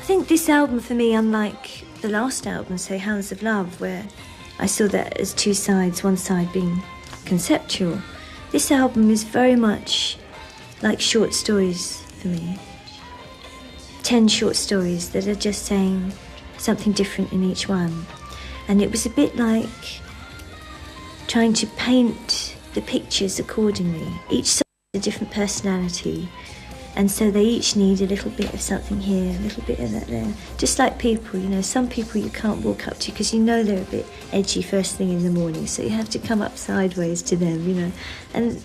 think this album for me, unlike the last album, say Hounds of Love, where I saw that as two sides, one side being conceptual, this album is very much like short stories for me. 10 short stories that are just saying something different in each one. And it was a bit like trying to paint the pictures accordingly. Each song has a different personality, and so they each need a little bit of something here, a little bit of that there. Just like people, you know, some people you can't walk up to because you know they're a bit edgy first thing in the morning, so you have to come up sideways to them, you know. And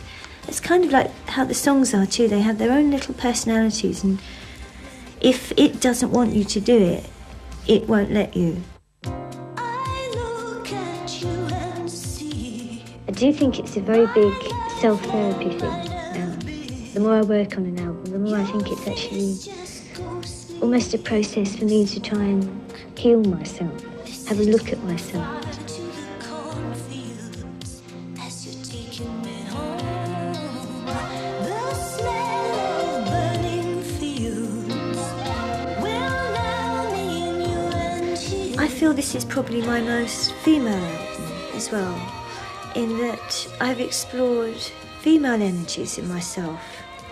it's kind of like how the songs are too. They have their own little personalities, and if it doesn't want you to do it, it won't let you. I do think it's a very big self-therapy thing. The more I work on an album, the more I think it's actually almost a process for me to try and heal myself, have a look at myself. I feel this is probably my most female album as well, in that I've explored female energies in myself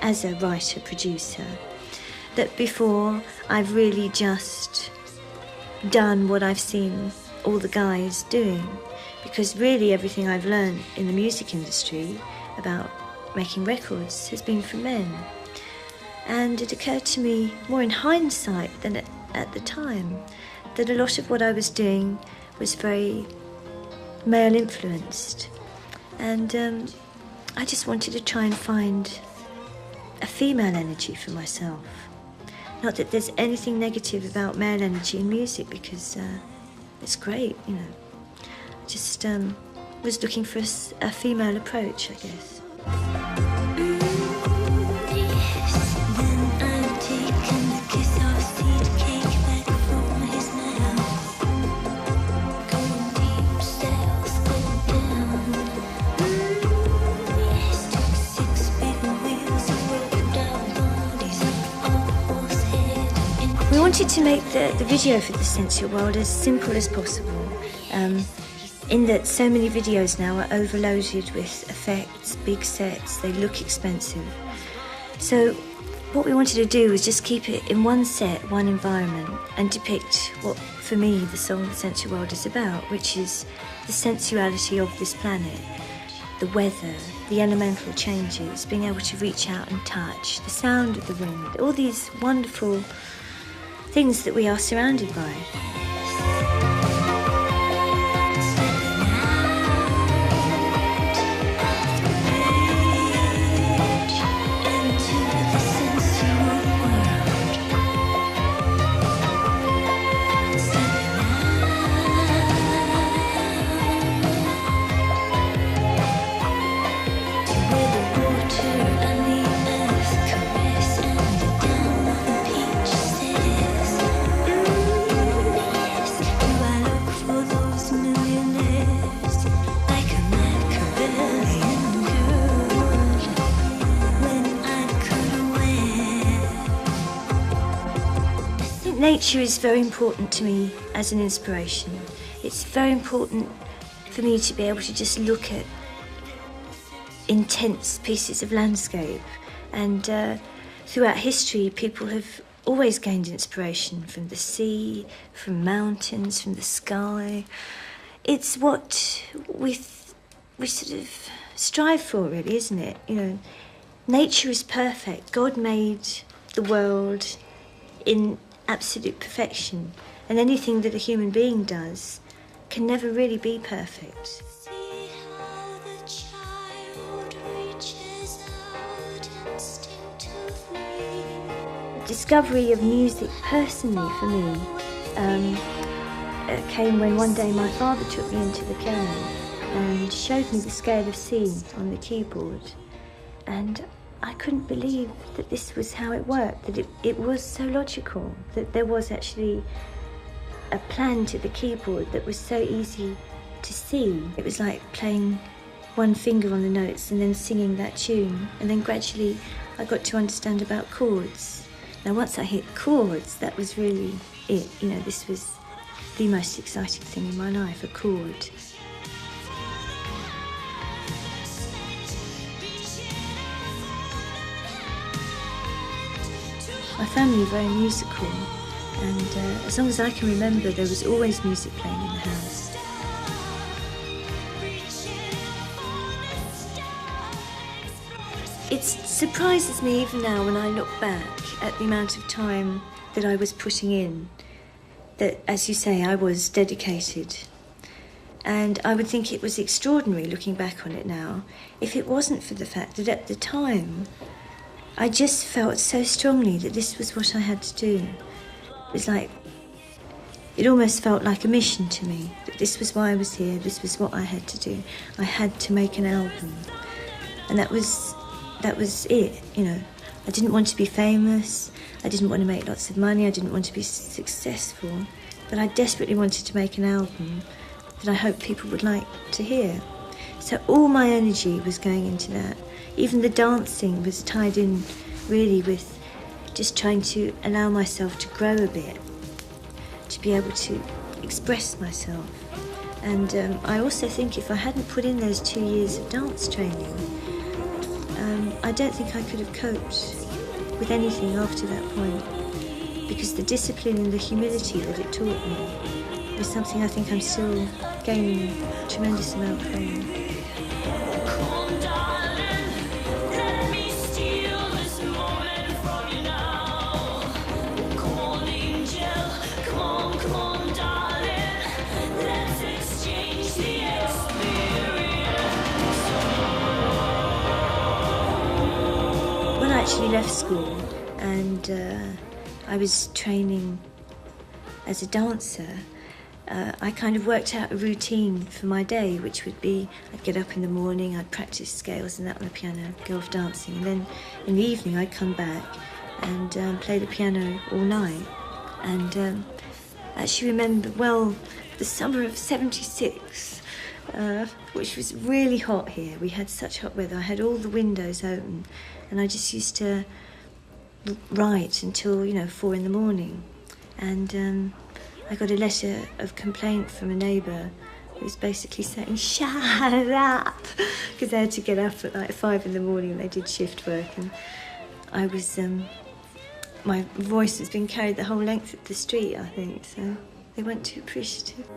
as a writer-producer, that before I've really just done what I've seen all the guys doing, because really everything I've learned in the music industry about making records has been from men. And it occurred to me more in hindsight than at the time that a lot of what I was doing was very male influenced, and I just wanted to try and find a female energy for myself. Not that there's anything negative about male energy in music, because it's great, you know. I just was looking for a female approach, I guess. We wanted to make the video for the Sensual World as simple as possible, in that so many videos now are overloaded with effects, big sets, they look expensive. So what we wanted to do was just keep it in one set, one environment, and depict what, for me, the song The Sensual World is about, which is the sensuality of this planet, the weather, the elemental changes, being able to reach out and touch, the sound of the wind, all these wonderful things that we are surrounded by. Nature is very important to me as an inspiration. It's very important for me to be able to just look at intense pieces of landscape. And throughout history, people have always gained inspiration from the sea, from mountains, from the sky. It's what we sort of strive for, really, isn't it? You know, nature is perfect. God made the world in absolute perfection, and anything that a human being does can never really be perfect. The discovery of music personally for me came when one day my father took me into the piano and showed me the scale of C on the keyboard, and I couldn't believe that this was how it worked, that it was so logical, that there was actually a plan to the keyboard that was so easy to see. It was like playing one finger on the notes and then singing that tune, and then gradually I got to understand about chords Now once I hit chords, that was really it. You know, this was the most exciting thing in my life, a chord. My family are very musical, and as long as I can remember, there was always music playing in the house. It surprises me even now when I look back at the amount of time that I was putting in, that, as you say, I was dedicated. And I would think it was extraordinary, looking back on it now, if it wasn't for the fact that at the time I just felt so strongly that this was what I had to do. It was like, it almost felt like a mission to me, that this was why I was here, this was what I had to do. I had to make an album. And that was it, you know. I didn't want to be famous, I didn't want to make lots of money, I didn't want to be successful, but I desperately wanted to make an album that I hoped people would like to hear. So all my energy was going into that. Even the dancing was tied in really with just trying to allow myself to grow a bit, to be able to express myself. And I also think if I hadn't put in those 2 years of dance training, I don't think I could have coped with anything after that point, because the discipline and the humility that it taught me was something I think I'm still gaining a tremendous amount from. I actually left school and I was training as a dancer. I kind of worked out a routine for my day, which would be I'd get up in the morning, I'd practice scales and that on the piano, go off dancing, and then in the evening I'd come back and play the piano all night. And I actually remember well the summer of '76, which was really hot here. We had such hot weather. I had all the windows open, and I just used to write until 4 in the morning. And I got a letter of complaint from a neighbour who was basically saying, "Shut up," because they had to get up at like 5 in the morning and they did shift work. And I was, my voice has been carried the whole length of the street, I think, so they weren't too appreciative.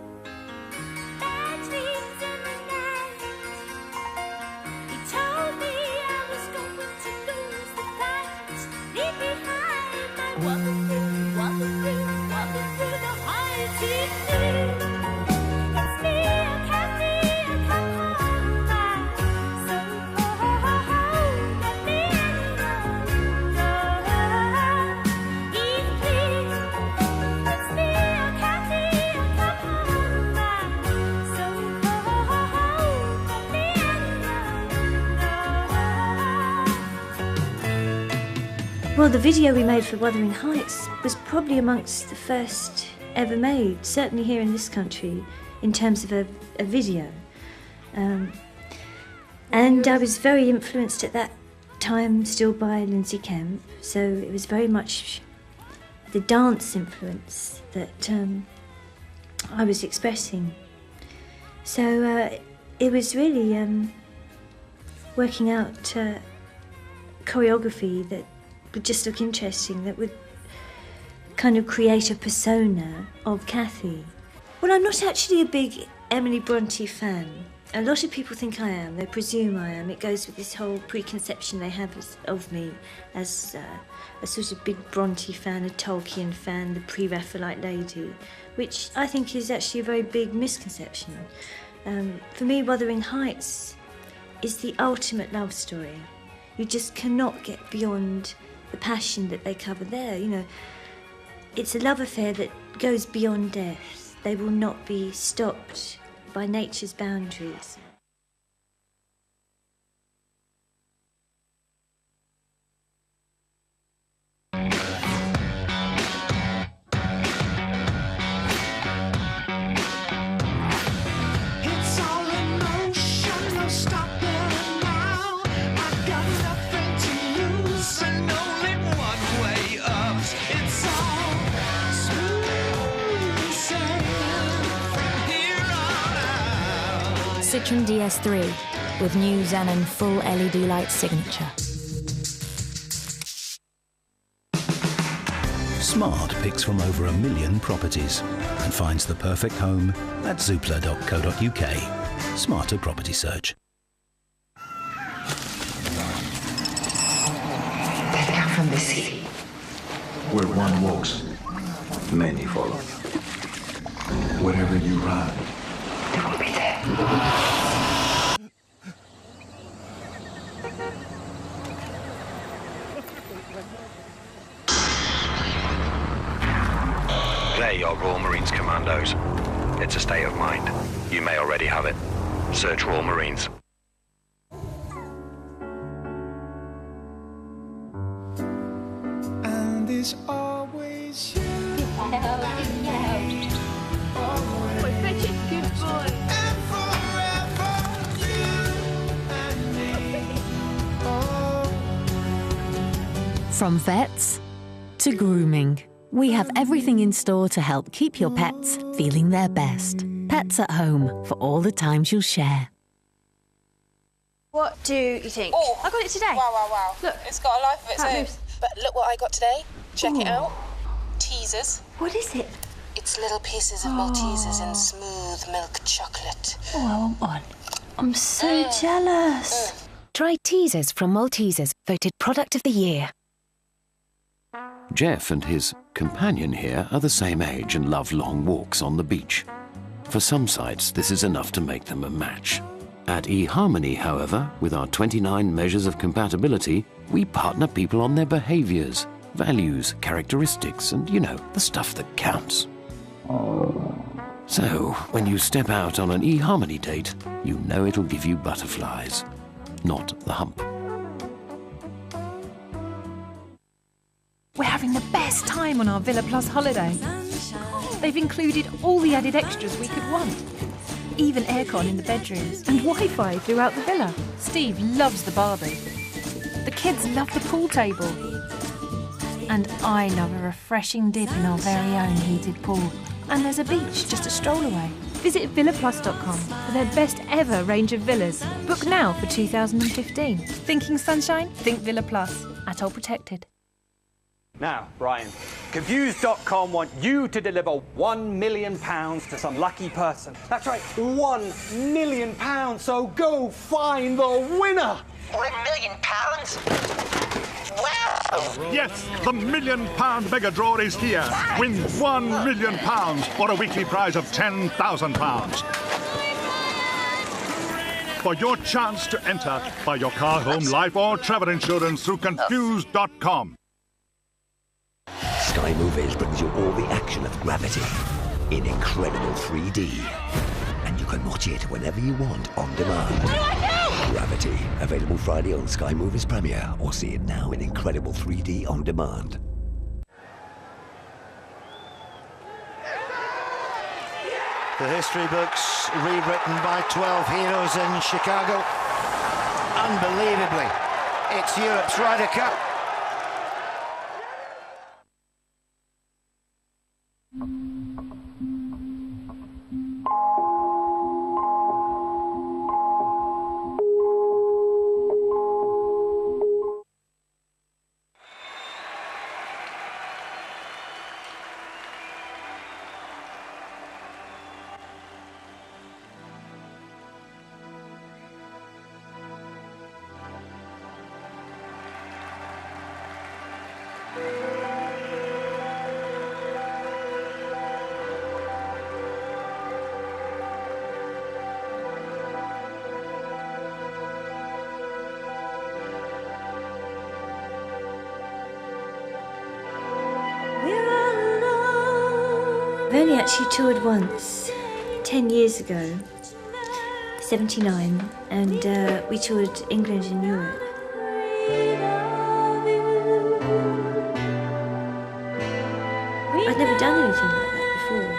Well, the video we made for Wuthering Heights was probably amongst the first ever made, certainly here in this country, in terms of a video. And I was very influenced at that time still by Lindsay Kemp, so it was very much the dance influence that I was expressing. So it was really working out choreography that would just look interesting, that would kind of create a persona of Cathy. Well, I'm not actually a big Emily Bronte fan. A lot of people think I am, they presume I am. It goes with this whole preconception they have of me as a sort of big Bronte fan, a Tolkien fan, the pre-Raphaelite lady, which I think is actually a very big misconception. For me, Wuthering Heights is the ultimate love story. You just cannot get beyond the passion that they cover there. It's a love affair that goes beyond death. They will not be stopped by nature's boundaries. Citroën DS3 with new Xenon full LED light signature. Smart picks from over 1 million properties and finds the perfect home at zoopla.co.uk. Smarter property search. They come from the sea. Where one walks, many follow. Wherever you run, They will be there. They're your Royal Marines commandos. It's a state of mind. You may already have it. Search Royal Marines. And it's always you. And forever you and me. Oh. From vets to grooming, we have everything in store to help keep your pets feeling their best. Pets at home, for all the times you'll share. What do you think? Oh, I got it today. Wow, wow, wow. Look. It's got a life of its How it own. moves. But look what I got today. Check it out. Teasers. What is it? It's little pieces of Maltesers in smooth milk chocolate. Oh, I want one. I'm so jealous. Try Teasers from Maltesers, voted Product of the Year. Jeff and his companion here are the same age and love long walks on the beach. For some sites, this is enough to make them a match. At eHarmony, however, with our 29 measures of compatibility, we partner people on their behaviours, values, characteristics, and, you know, the stuff that counts. So, when you step out on an eHarmony date, you know it'll give you butterflies, not the hump. We're having the best time on our Villa Plus holiday. They've included all the added extras we could want. Even aircon in the bedrooms and Wi-Fi throughout the villa. Steve loves the Barbie. The kids love the pool table. And I love a refreshing dip in our very own heated pool. And there's a beach just a stroll away. Visit villaplus.com for their best ever range of villas. Book now for 2015. Thinking sunshine? Think Villa Plus. Atoll protected. Now, Brian, Confused.com want you to deliver £1 million to some lucky person. That's right, £1 million. So go find the winner. £1 million? Wow! Yes, the £1 million mega draw is here. Win £1 million or a weekly prize of £10,000. For your chance to enter, buy your car, home, life or travel insurance through Confused.com. Sky Movies brings you all the action of Gravity in incredible 3D. And you can watch it whenever you want on demand. Gravity, available Friday on Sky Movies Premiere, or see it now in incredible 3D on demand. The history books rewritten by 12 heroes in Chicago. Unbelievably, it's Europe's Ryder Cup. I've only actually toured once, 10 years ago, 79, and we toured England and Europe. I'd never done anything like that before.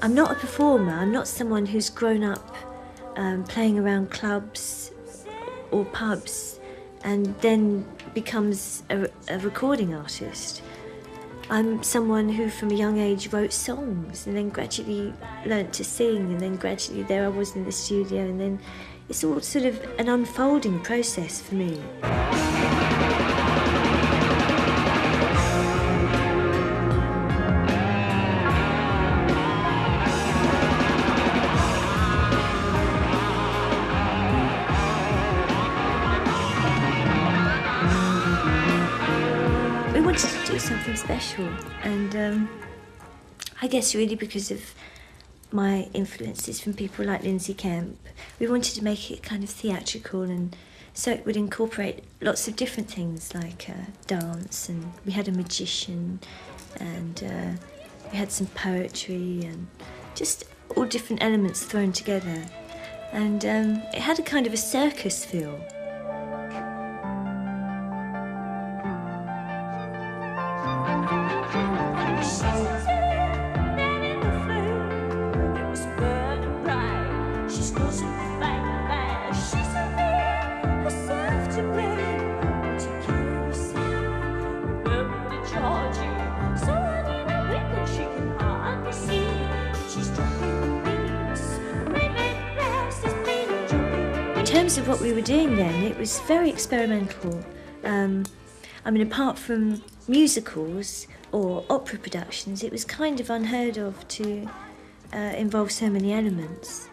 I'm not a performer, I'm not someone who's grown up playing around clubs or pubs and then becomes a recording artist. I'm someone who from a young age wrote songs and then gradually learnt to sing, and then gradually there I was in the studio, and then it's all sort of an unfolding process for me. We wanted to do something special, and I guess really because of my influences from people like Lindsay Kemp, we wanted to make it kind of theatrical, and so it would incorporate lots of different things like dance, and we had a magician, and we had some poetry, and just all different elements thrown together, and it had a kind of a circus feel. In terms of what we were doing then, it was very experimental. I mean, apart from musicals or opera productions, it was kind of unheard of to involve so many elements.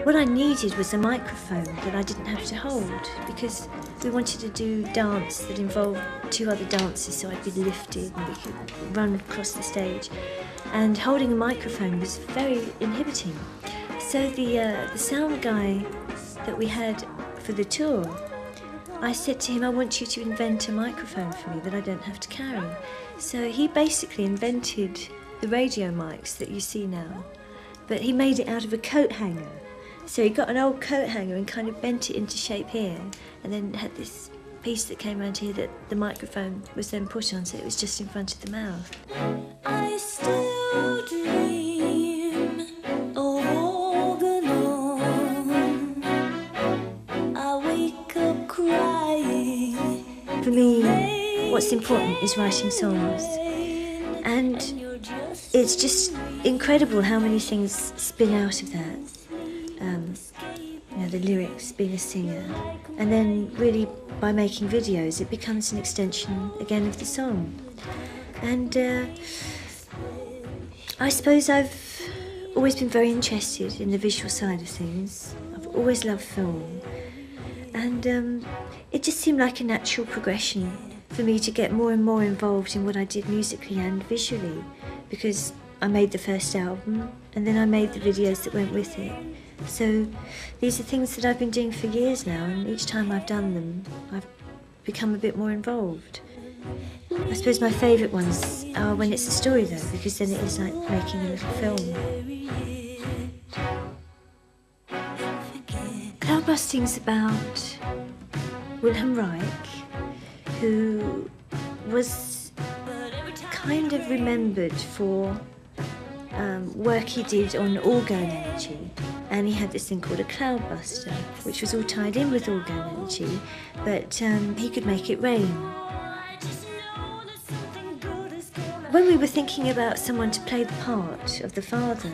What I needed was a microphone that I didn't have to hold, because we wanted to do dance that involved two other dancers, so I'd be lifted and we could run across the stage. And holding a microphone was very inhibiting. So the sound guy that we had for the tour, I said to him, I want you to invent a microphone for me that I don't have to carry. So he basically invented the radio mics that you see now, but he made it out of a coat hanger. So he got an old coat hanger and kind of bent it into shape here, and then had this piece that came around here that the microphone was then put on, so it was just in front of the mouth. I still dream of organ on. I wake up crying. For me, what's important is writing songs, and it's just incredible how many things spin out of that. You know, the lyrics, being a singer, and then really by making videos it becomes an extension again of the song. And I suppose I've always been very interested in the visual side of things. I've always loved film, and it just seemed like a natural progression for me to get more and more involved in what I did musically and visually, because I made the first album and then I made the videos that went with it. So these are things that I've been doing for years now, and each time I've done them, I've become a bit more involved. I suppose my favourite ones are when it's a story though, because then it is like making a little film. Cloudbusting's about Wilhelm Reich, who was kind of remembered for work he did on orgone energy, and he had this thing called a cloudbuster, which was all tied in with orgone energy, but he could make it rain. When we were thinking about someone to play the part of the father,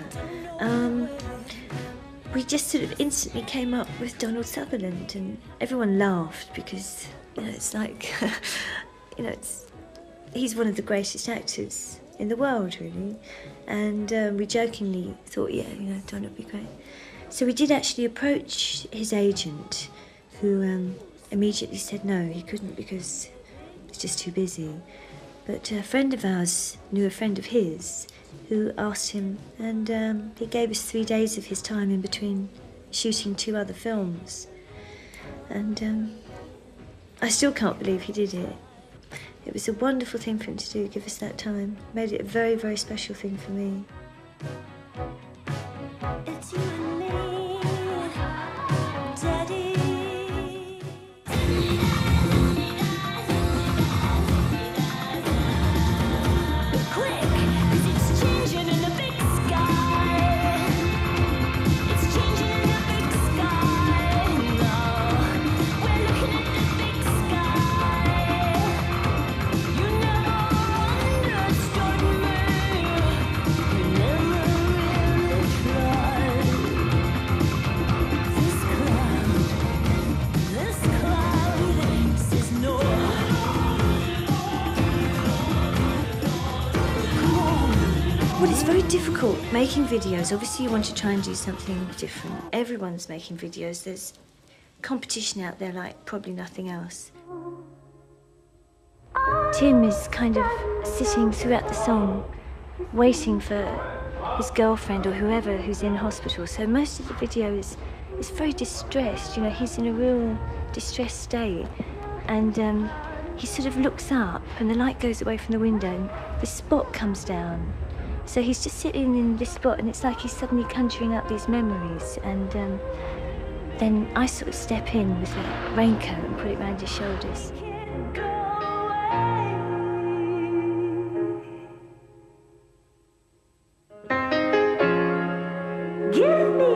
we just sort of instantly came up with Donald Sutherland, and everyone laughed because, you know, it's like, you know, he's one of the greatest actors in the world, really. And we jokingly thought, yeah, you know, Donald would be great. So we did actually approach his agent, who immediately said no, he couldn't because he's just too busy. But a friend of ours knew a friend of his who asked him, and he gave us 3 days of his time in between shooting 2 other films. And I still can't believe he did it. It was a wonderful thing for him to do, give us that time. Made it a very, very special thing for me. It's you and me, Daddy. Quick, 'cause it's changing in the big sky. It's changing in the big sky. No, we're looking at the big sky. You never Well, it's very difficult making videos. Obviously, you want to try and do something different. Everyone's making videos. There's competition out there like probably nothing else. Tim is kind of sitting throughout the song, waiting for his girlfriend or whoever who's in hospital. So most of the video is very distressed. You know, he's in a real distressed state. And he sort of looks up and the light goes away from the window and the spot comes down. So he's just sitting in this spot and it's like he's suddenly conjuring up these memories. And then I sort of step in with a raincoat and put it round his shoulders. Give me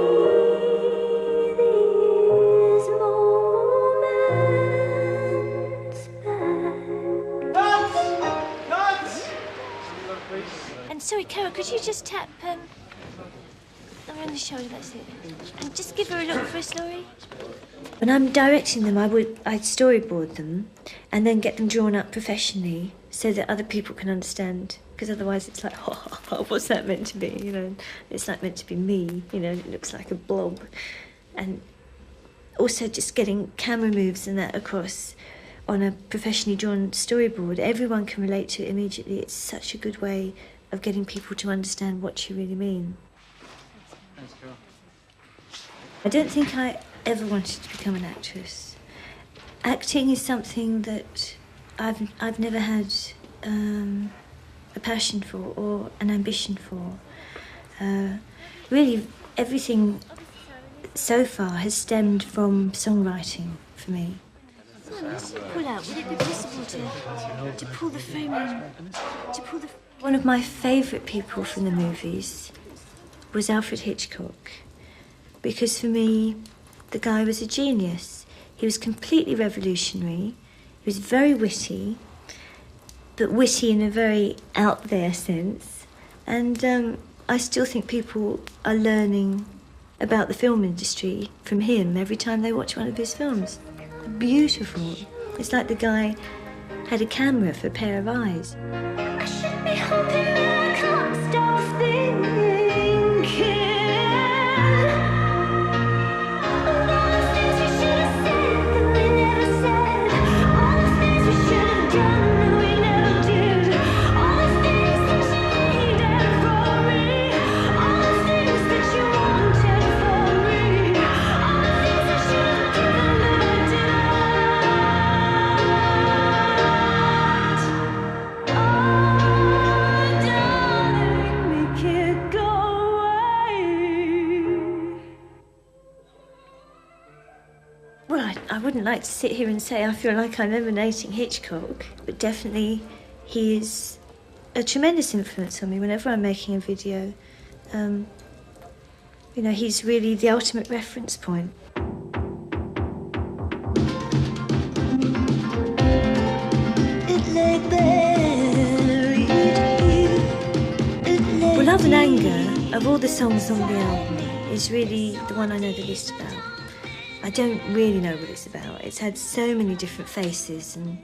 these moments back. And sorry, Carol, could you just tap around the shoulder, that's it. And just give her a look for a story. When I'm directing them, I'd storyboard them and then get them drawn up professionally so that other people can understand. Because otherwise it's like, oh, what's that meant to be? You know, it's not meant to be me. You know, it looks like a blob. And also just getting camera moves and that across on a professionally drawn storyboard. Everyone can relate to it immediately. It's such a good way of getting people to understand what you really mean. Thanks, Carol. I don't think I ever wanted to become an actress. Acting is something that I've never had a passion for or an ambition for. Really, everything so far has stemmed from songwriting for me. Pull out. Would it be possible to pull the frame in? One of my favourite people from the movies was Alfred Hitchcock, because for me, the guy was a genius. He was completely revolutionary. He was very witty, but witty in a very out there sense. And I still think people are learning about the film industry from him every time they watch one of his films. Beautiful. It's like the guy had a camera for a pair of eyes. I should be hoping that I can't stop thinking. I wouldn't like to sit here and say I feel like I'm emanating Hitchcock, but definitely he is a tremendous influence on me whenever I'm making a video. You know, he's really the ultimate reference point. Well, Love and Anger, of all the songs on the album, is really the one I know the least about. I don't really know what it's about. It's had so many different faces and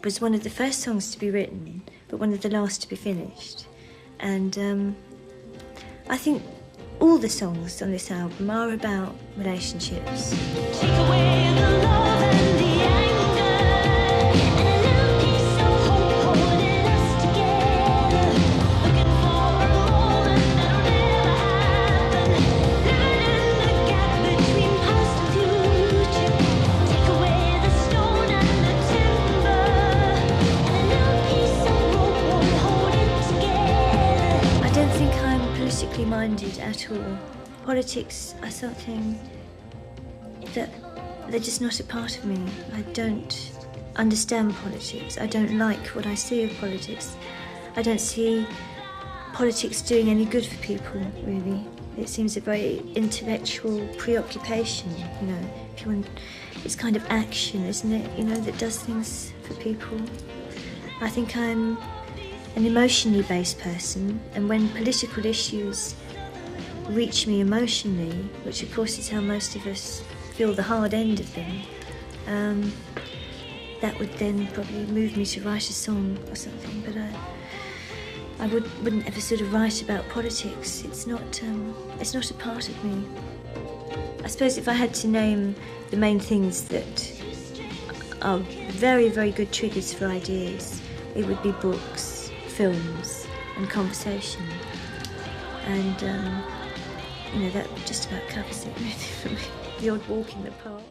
was one of the first songs to be written, but one of the last to be finished. And I think all the songs on this album are about relationships. Take away the love and the anger, and a little piece of hope holding us together. Looking for a moment that'll never happen. Living in the gap between past and future. Take away the stone and the timber, and a little piece of rope won't hold it together. I don't think I'm politically minded at all. Politics are something that they're just not a part of me. I don't understand politics. I don't like what I see of politics. I don't see politics doing any good for people, really. It seems a very intellectual preoccupation, you know. If you want, it's kind of action, isn't it, you know, that does things for people. I think I'm an emotionally based person, and when political issues reach me emotionally, which of course is how most of us feel the hard end of them, that would then probably move me to write a song or something. But I wouldn't ever sort of write about politics. It's not a part of me. I suppose if I had to name the main things that are very, very good triggers for ideas, it would be books, films, and conversation. And, that just about covers it, really, for me. The odd walk in the park.